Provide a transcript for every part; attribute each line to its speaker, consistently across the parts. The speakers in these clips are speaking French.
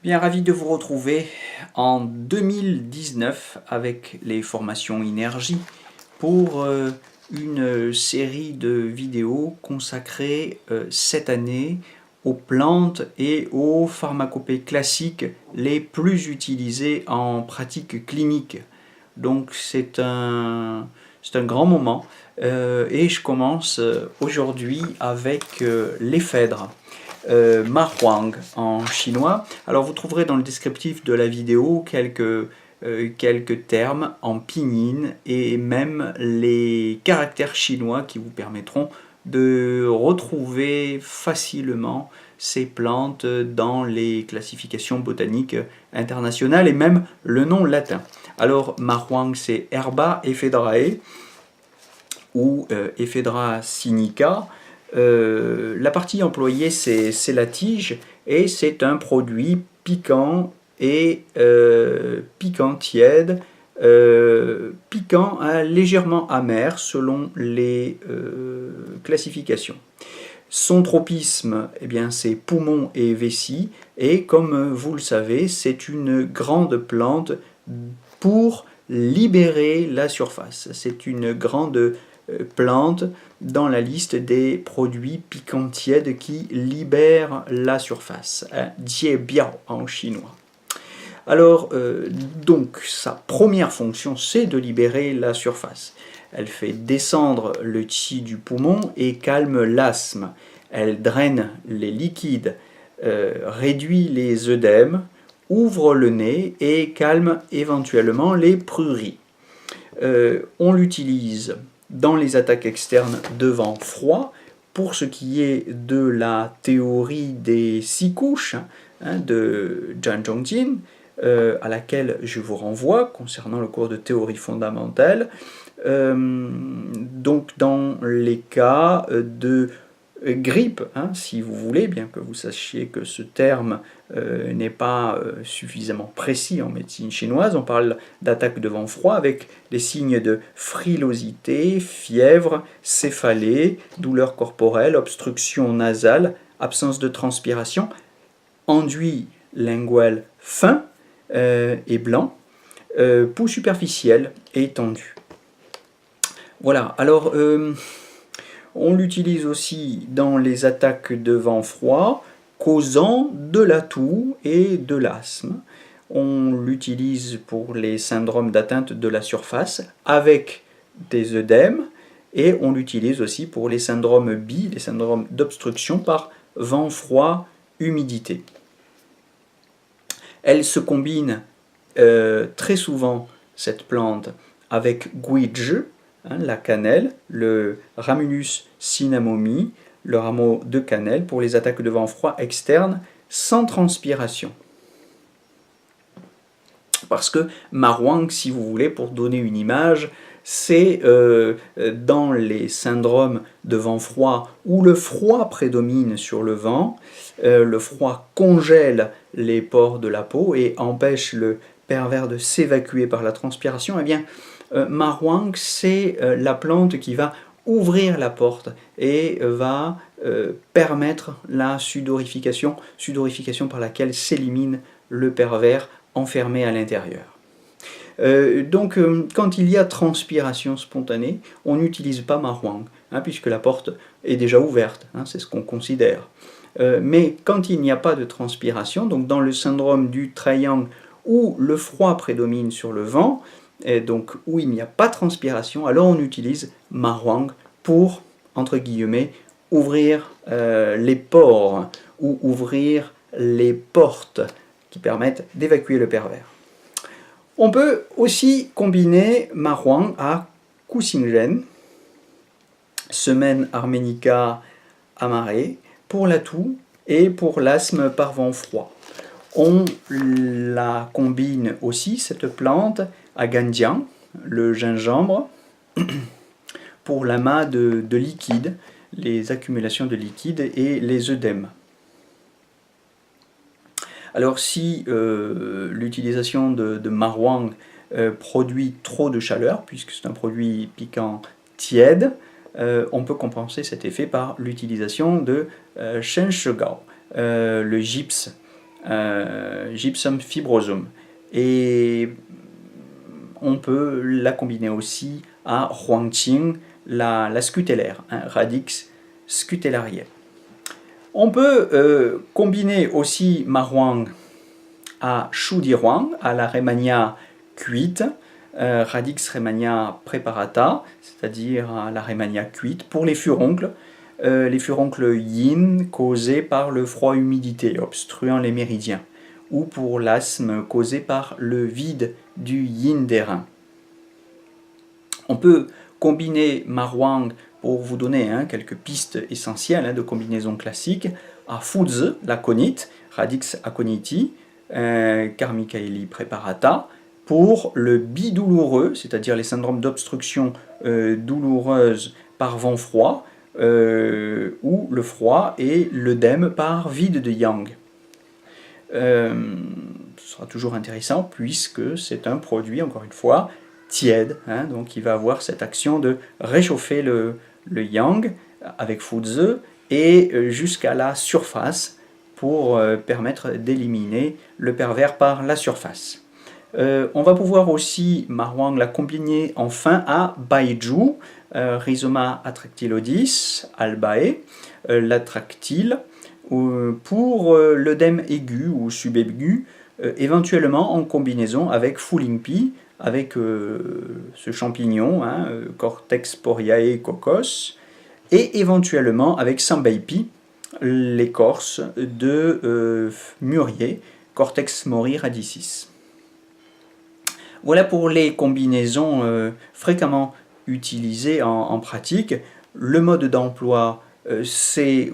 Speaker 1: Bien, ravi de vous retrouver en 2019 avec les formations Énergie pour une série de vidéos consacrées cette année aux plantes et aux pharmacopées classiques les plus utilisées en pratique clinique. Donc c'est un grand moment et je commence aujourd'hui avec l'éphédre. Mahuang en chinois. Alors vous trouverez dans le descriptif de la vidéo quelques termes en pinyin et même les caractères chinois qui vous permettront de retrouver facilement ces plantes dans les classifications botaniques internationales et même le nom latin. Alors Mahuang c'est Herba ephedrae ou Ephedra sinica. La partie employée c'est la tige et c'est un produit piquant et piquant tiède, piquant légèrement amer selon les classifications. Son tropisme, eh bien, c'est poumon et vessie, et comme vous le savez, c'est une grande plante pour libérer la surface. C'est une grande plante dans la liste des produits piquants tièdes qui libèrent la surface. Jie biao en chinois. Alors, donc, sa première fonction, c'est de libérer la surface. Elle fait descendre le qi du poumon et calme l'asthme. Elle draine les liquides, réduit les œdèmes, ouvre le nez et calme éventuellement les pruries. On l'utilise dans les attaques externes de vent froid. Pour ce qui est de la théorie des 6 couches de Zhang Zhongjin, à laquelle je vous renvoie concernant le cours de théorie fondamentale, donc dans les cas de grippe, si vous voulez, bien que vous sachiez que ce terme n'est pas suffisamment précis en médecine chinoise, on parle d'attaque de vent froid avec des signes de frilosité, fièvre, céphalée, douleur corporelle, obstruction nasale, absence de transpiration, enduit lingual fin et blanc, peau superficielle et tendue. Voilà, alors on l'utilise aussi dans les attaques de vent froid causant de la toux et de l'asthme. On l'utilise pour les syndromes d'atteinte de la surface avec des œdèmes et on l'utilise aussi pour les syndromes BI, les syndromes d'obstruction par vent froid, humidité. Elle se combine très souvent, cette plante, avec guizhi, la cannelle, le Ramulus cinnamomi, le rameau de cannelle pour les attaques de vent froid externes sans transpiration. Parce que Mahuang, si vous voulez, pour donner une image, c'est dans les syndromes de vent froid où le froid prédomine sur le vent, le froid congèle les pores de la peau et empêche le pervers de s'évacuer par la transpiration, eh bien, Mahuang, c'est la plante qui va ouvrir la porte et va permettre la sudorification par laquelle s'élimine le pervers enfermé à l'intérieur. Donc, quand il y a transpiration spontanée, on n'utilise pas Mahuang, puisque la porte est déjà ouverte, c'est ce qu'on considère. Mais quand il n'y a pas de transpiration, donc dans le syndrome du triangle où le froid prédomine sur le vent, et donc où il n'y a pas de transpiration, alors on utilise Mahuang pour, entre guillemets, ouvrir les pores ou ouvrir les portes qui permettent d'évacuer le pervers. On peut aussi combiner Mahuang à Kusingren, Semaine arménica amarée, pour la toux et pour l'asthme par vent froid. On la combine aussi, cette plante, à Ganjiang, le gingembre, pour l'amas de liquide, les accumulations de liquide et les œdèmes. Alors si l'utilisation de Mahuang produit trop de chaleur, puisque c'est un produit piquant tiède, on peut compenser cet effet par l'utilisation de Shenshigao, le gypse Gypsum fibrosum. Et on peut la combiner aussi à Huangqing, la scutellaire, Radix scutellariae. On peut combiner aussi ma huang à Shu di huang, à la Rehmannia cuite, Radix Rehmannia preparata, c'est-à-dire à la Rehmannia cuite, pour les furoncles yin causés par le froid-humidité obstruant les méridiens, ou pour l'asthme causé par le vide du yin des reins. On peut combiner ma huang, pour vous donner quelques pistes essentielles de combinaison classique, à Fuzi, l'aconite, Radix aconiti, Carmichaeli preparata, pour le bidouloureux, c'est-à-dire les syndromes d'obstruction douloureuse par vent froid, ou le froid et l'œdème par vide de yang. Ce sera toujours intéressant puisque c'est un produit, encore une fois, tiède, donc il va avoir cette action de réchauffer le yang avec Fuzi et jusqu'à la surface pour permettre d'éliminer le pervers par la surface. On va pouvoir aussi, ma huang, la combiner enfin à Baiju, Rhizoma attractylodis, albae, l'attractyle, pour l'œdème aigu ou subaigu, éventuellement en combinaison avec Fulingpi, avec ce champignon, Cortex poriae cocos, et éventuellement avec Sambeipi, l'écorce de mûrier, Cortex mori radicis. Voilà pour les combinaisons fréquemment utilisées en pratique. Le mode d'emploi, c'est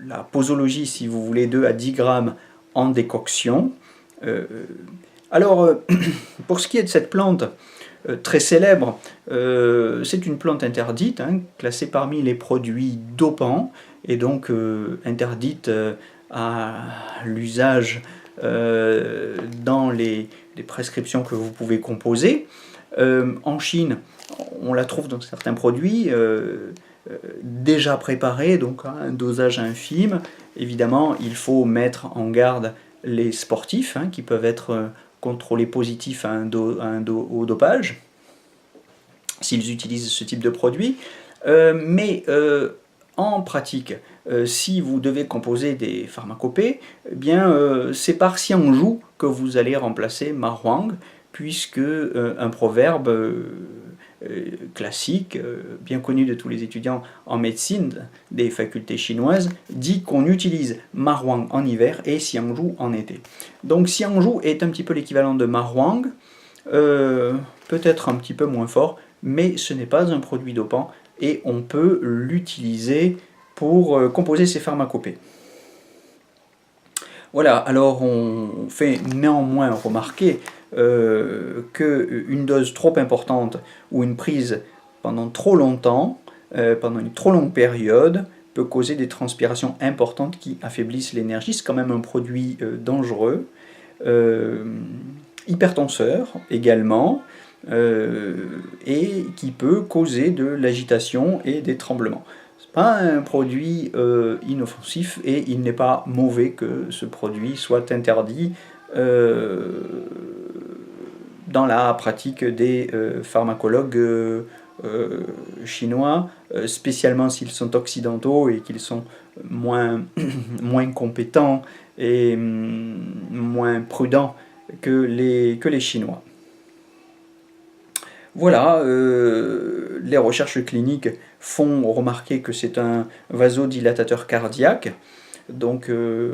Speaker 1: la posologie, si vous voulez, 2 à 10 grammes en décoction. Alors, pour ce qui est de cette plante très célèbre, c'est une plante interdite, classée parmi les produits dopants, et donc interdite à l'usage dans les prescriptions que vous pouvez composer. En Chine, on la trouve dans certains produits déjà préparés, donc à un dosage infime. Évidemment, il faut mettre en garde les sportifs qui peuvent être contrôlés positifs au dopage s'ils utilisent ce type de produit. Mais en pratique, si vous devez composer des pharmacopées, eh bien c'est par Xiangzhu que vous allez remplacer ma huang, puisque un proverbe classique, bien connu de tous les étudiants en médecine des facultés chinoises, dit qu'on utilise ma huang en hiver et Xiangzhu en été. Donc Xiangzhu est un petit peu l'équivalent de ma huang, peut-être un petit peu moins fort, mais ce n'est pas un produit dopant et on peut l'utiliser pour composer ces pharmacopées. Voilà, alors on fait néanmoins remarquer qu'une dose trop importante ou une prise pendant trop longtemps, pendant une trop longue période, peut causer des transpirations importantes qui affaiblissent l'énergie. C'est quand même un produit dangereux. Hypertenseur également, et qui peut causer de l'agitation et des tremblements. Ce n'est pas un produit inoffensif et il n'est pas mauvais que ce produit soit interdit dans la pratique des pharmacologues chinois, spécialement s'ils sont occidentaux et qu'ils sont moins compétents et moins prudents que les Chinois. Voilà, les recherches cliniques font remarquer que c'est un vasodilatateur cardiaque, donc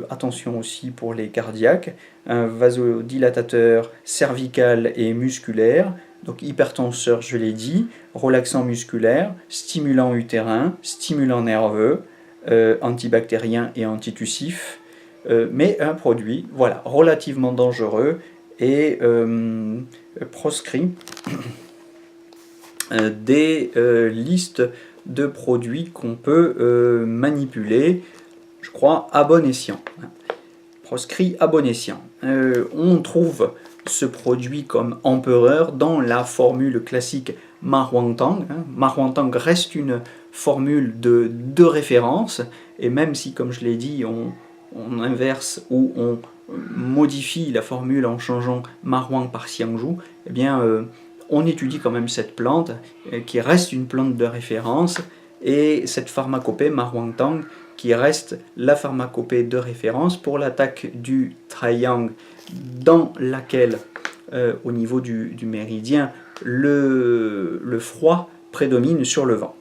Speaker 1: attention aussi pour les cardiaques, un vasodilatateur cervical et musculaire, donc hypertenseur je l'ai dit, relaxant musculaire, stimulant utérin, stimulant nerveux, antibactérien et antitussif, mais un produit voilà, relativement dangereux et proscrit des listes de produits qu'on peut manipuler, je crois, à bon escient. Proscrit à bon escient. On trouve ce produit comme empereur dans la formule classique Ma Huangtang. Ma Huangtang reste une formule de référence, et même si, comme je l'ai dit, on inverse ou on modifie la formule en changeant Mahuang par Xiangzhu, eh bien, on étudie quand même cette plante, qui reste une plante de référence, et cette pharmacopée Mahuang Tang, qui reste la pharmacopée de référence pour l'attaque du triangle, dans laquelle, au niveau du méridien, le froid prédomine sur le vent.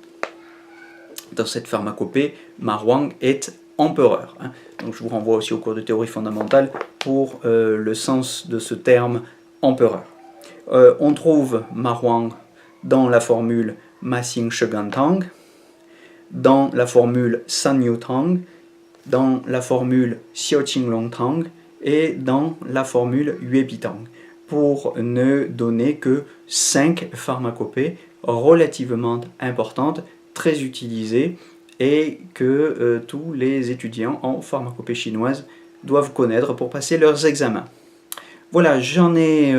Speaker 1: Dans cette pharmacopée, Mahuang est empereur. Donc je vous renvoie aussi au cours de théorie fondamentale pour le sens de ce terme empereur. On trouve Mahuang dans la formule Ma Xing Shegan Tang, dans la formule San Yu Tang, dans la formule Xiao Qing Long Tang et dans la formule Yue Pi Tang, pour ne donner que 5 pharmacopées relativement importantes, très utilisées, et que tous les étudiants en pharmacopée chinoise doivent connaître pour passer leurs examens. Voilà, j'en ai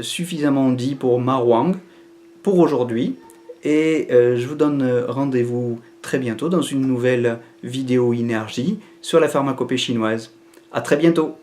Speaker 1: suffisamment dit pour Mahuang pour aujourd'hui, et je vous donne rendez-vous très bientôt dans une nouvelle vidéo énergie sur la pharmacopée chinoise. A très bientôt!